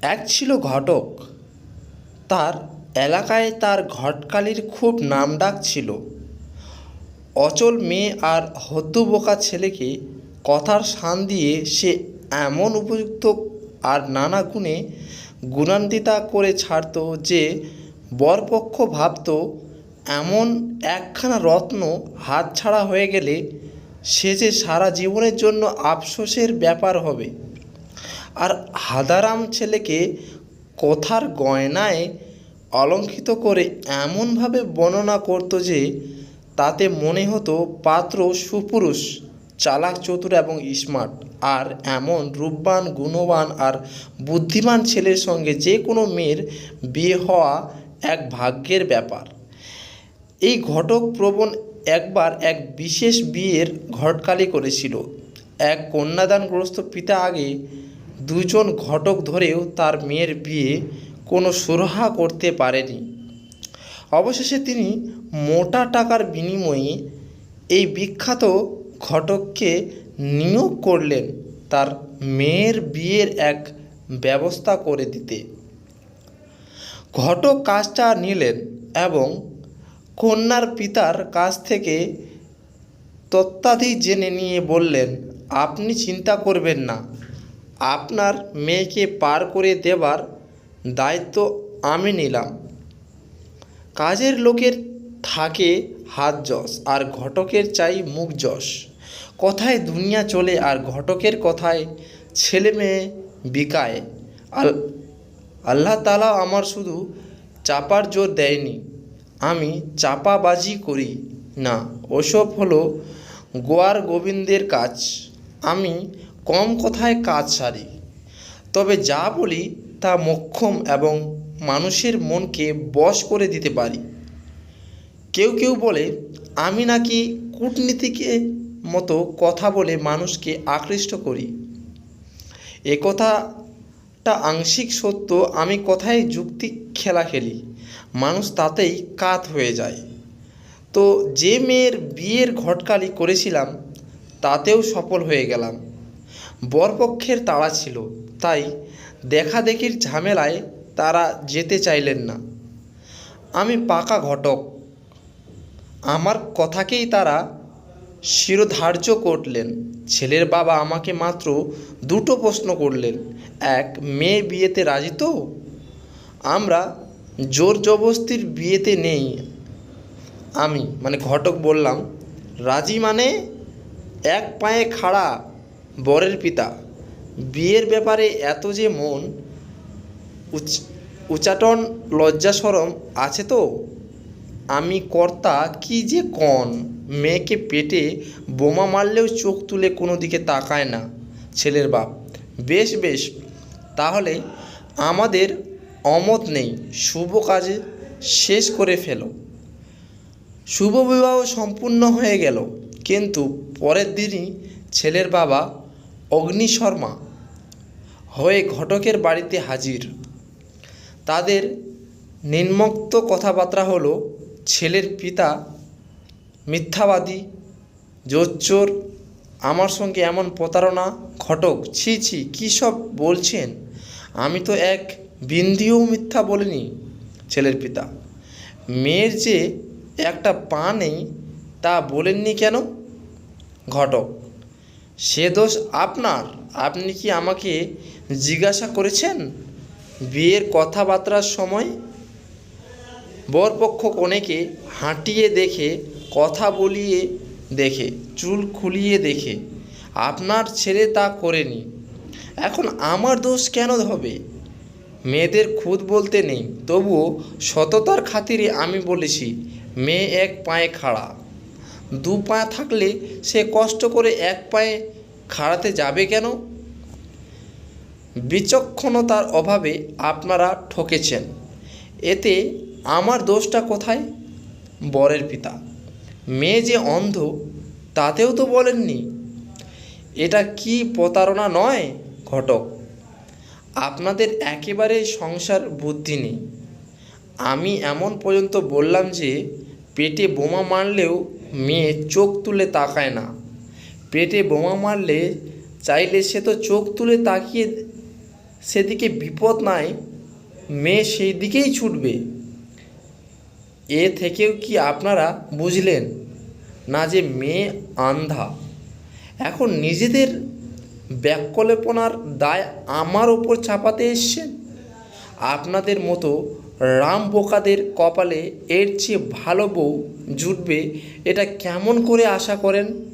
এক ছিল ঘটক। তার এলাকায় তার ঘটকালির খুব নামডাক ছিল। অচল মেয়ে আর হদ্দবোকা ছেলেকে কথার শান দিয়ে সে এমন উপযুক্ত আর নানা গুণে গুণান্বিতা করে ছাড়ত যে বরপক্ষ ভাবত এমন একখানা রত্ন হাতছাড়া হয়ে গেলে সে যে সারা জীবনের জন্য আফসোসের ব্যাপার হবে। আর হাদারাম ছেলেকে কথার গয়নায় অলঙ্কৃত করে এমনভাবে বর্ণনা করত যে তাতে মনে হতো পাত্র সুপুরুষ, চালাক, চতুর এবং স্মার্ট। আর এমন রূপবান, গুণবান আর বুদ্ধিমান ছেলের সঙ্গে যে কোনো মেয়ের বিয়ে হওয়া এক ভাগ্যের ব্যাপার। এই ঘটক প্রবণ একবার এক বিশেষ বিয়ের ঘটকালি করেছিল। এক কন্যাদানগ্রস্ত পিতা আগে দুজন ঘটক ধরেও তার মেয়ের বিয়ে কোনো সুরাহা করতে পারেনি। অবশেষে তিনি মোটা টাকার বিনিময়ে এই বিখ্যাত ঘটককে নিয়োগ করলেন তার মেয়ের বিয়ের এক ব্যবস্থা করে দিতে। ঘটক কাজটা নিলেন এবং কন্যার পিতার কাছ থেকে তথ্যাদি জেনে নিয়ে বললেন, আপনি চিন্তা করবেন না, আপনার মেয়েকে পার করে দেবার দায়িত্ব আমি নিলাম। কাজের লোকের থাকে হাত যশ আর ঘটকের চাই মুখ যশ। কথায় দুনিয়া চলে আর ঘটকের কথায় ছেলে মেয়ে বিকায়। আল্লাহ তাআলা আমার শুধু চাপার জোর দেয়নি, আমি চাপাবাজি করি না, ওসব হলো গোয়ার গোবিন্দের কাজ। আমি কম কথায় কাজ সারি, তবে যা বলি তা মোক্ষম এবং মানুষের মনকে বশ করে দিতে পারি। কেউ কেউ বলে আমি নাকি কূটনীতিকের মতো কথা বলে মানুষকে আকৃষ্ট করি। এ কথাটা আংশিক সত্য। আমি কথায় যুক্তি খেলা খেলি, মানুষ তাতেই কাত হয়ে যায়। তো যে মেয়ের বিয়ের ঘটকালি করেছিলাম তাতেও সফল হয়ে গেলাম। বরপক্ষের তাড়া ছিল, তাই দেখাদেখির ঝামেলায় তারা যেতে চাইলেন না। আমি পাকা ঘটক, আমার কথাকেই তারা শিরোধার্য করলেন। ছেলের বাবা আমাকে মাত্র দুটো প্রশ্ন করলেন। এক, মেয়ে বিয়েতে রাজি তো? আমরা জোর জবস্তির বিয়েতে নেই। আমি ঘটক বললাম, রাজি মানে? এক পায়ে খাড়া বরের পিতা। বিয়ের ব্যাপারে এত যে মন উচাটন লজ্জা শরম আছে তো? আমি কর্তা কি যে কন! মেয়েকে পেটে বোমা মারলেও চোখ তুলে কোনো দিকে তাকায় না ছেলের বাপ। বেশ বেশ, তাহলে আমাদের অমত নেই, শুভ কাজে শেষ করে ফেলো। শুভ বিবাহ সম্পূর্ণ হয়ে গেল, কিন্তু পরের দিনই ছেলের বাবা অগ্নিশর্মা হয়ে ঘটকের বাড়িতে হাজির। তাদের নিম্নোক্ত কথাবার্তা হলো, ছেলের পিতা মিথ্যাবাদী, জোচ্চোর, আমার সঙ্গে এমন প্রতারণা। ঘটক, ছি ছি, কী সব বলছেন? আমি তো এক বিন্দিও মিথ্যা বলিনি। ছেলের পিতা, মেয়ের যে একটা পা নেই তা বলেননি কেন? ঘটক, সে দোষ আপনার। আপনি কি আমাকে জিজ্ঞাসা করেছেন বিয়ের কথাবার্তার সময়? বরপক্ষ কনেকে হাঁটিয়ে দেখে, কথা বলিয়ে দেখে, চুল খুলিয়ে দেখে। আপনার ছেলে তা করেনি, এখন আমার দোষ কেন হবে? মেয়েদের খুঁত বলতে নেই, তবুও সততার খাতিরে আমি বলেছি, মেয়ে এক পায়ে খাড়া। দু পা থাকলে সে কষ্ট করে এক পায়ে খাড়াতে যাবে কেন? বিচক্ষণতার অভাবে আপনারা ঠকেছেন, এতে আমার দোষটা কোথায়? বরের পিতা, মেয়ে যে অন্ধ তাতেও তো বলেননি। এটা কি প্রতারণা নয়? ঘটক, আপনাদের একেবারে সংসার বুদ্ধি নেই। আমি এমন পর্যন্ত বললাম যে পেটে বোমা মারলেও মেয়ে চোখ তুলে তাকায় না। পেটে বোমা মারলে চাইলে সে তো চোখ তুলে তাকিয়ে সেদিকে বিপদ নাই, মেয়ে সেই দিকেই ছুটবে। এ থেকেও কি আপনারা বুঝলেন না যে মেয়ে আন্ধা? এখন নিজেদের ব্যাকল্পনার দায় আমার ওপর চাপাতে এসছেন। আপনাদের মতো রাম বোকাদের কপালে এর চেয়ে ভালো বউ জুটবে এটা কেমন করে আশা করেন?